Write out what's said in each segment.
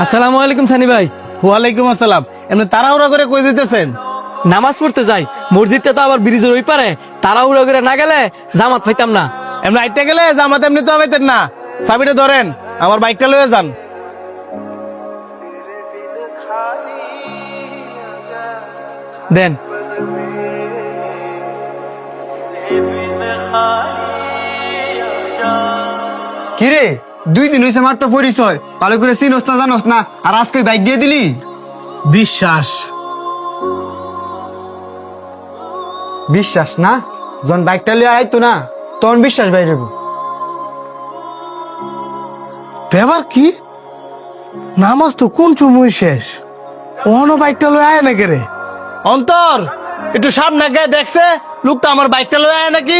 আসসালামু আলাইকুম সানি ভাই। ওয়ালাইকুম আসসালাম। এমনি তাড়াহুড়া করে কই যেতেছেন? নামাজ পড়তে যাই, মসজিদটা তো আবার ব্রিজের ওই পারে, তাড়াহুড়া করে না গেলে জামাত পাইতাম না। এমনি আইতে গেলে জামাত এমনি তো পাইতেন না। চাবিটা ধরেন, আমার বাইকটা লয়ে যান। দেন। কিরে 2 দিন হয়েছে মার তো পরিচয়, ভালো করে চিনস না জানস না, আর আজকে বাইক দিয়ে দিলি। বিশ্বাস বিশ্বাস না? যখন বাইকটা লিয়ে আইতো না তখন বিশ্বাস বাইরে যাবো। ব্যাপার কি? নামাজ তো কোন সময় শেষ, ওহনো বাইকটা লয়ে আয় নাকি রে? অন্তর একটু সামনে গিয়ে দেখছে লোকটা আমার বাইকটা লয়ে আয় নাকি।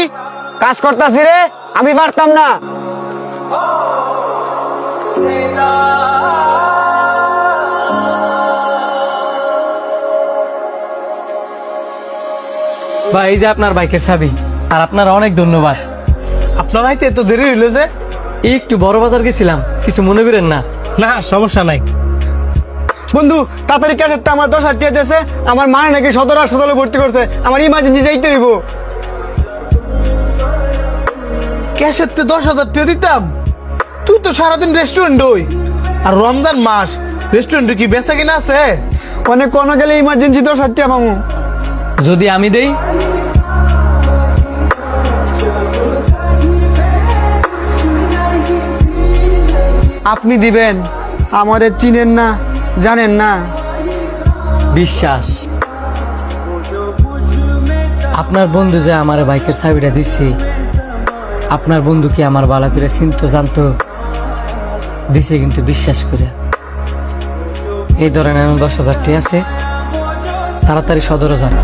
কাজ করতাছি রে, আমি পারতাম না। ভাই এই যে আপনার বাইকের চাবি, আর আপনার অনেক ধন্যবাদ। আপনার আইতে এত দেরি হইলো যে? একটু বড় বাজার গেছিলাম, কিছু মনে করেন না। না সমস্যা নাই। বন্ধু তাড়াতাড়ি ক্যাশের আমার 10,000 টাকা দিয়েছে, আমার মা নাকি সদর হাসপাতালে ভর্তি করছে, আমার ইমার্জেন্সি যাইতে হইব। ক্যাশের তে 10,000 টাকা দিতাম? তুই তো সারাদিন রেস্টুরেন্ট হই, আর রমজান মাস রেস্টুরেন্টে কি বেচা কিনা আছে? অনেক কোনো গেলে ইমার্জেন্সি 10,000 টাকা পাবো। যদি আমি দেই? আপনি দিবেন? আমারে চিনেন না, জানেন না। বিশ্বাস। আপনার বন্ধু যে আমার বাইকের চাবিটা দিছে, আপনার বন্ধু কি আমার ভালো করে চিনতো জানতো, দিছে কিন্তু বিশ্বাস করে। এই ধরনের 10,000 টাকা আছে, তাড়াতাড়ি সদরে যান।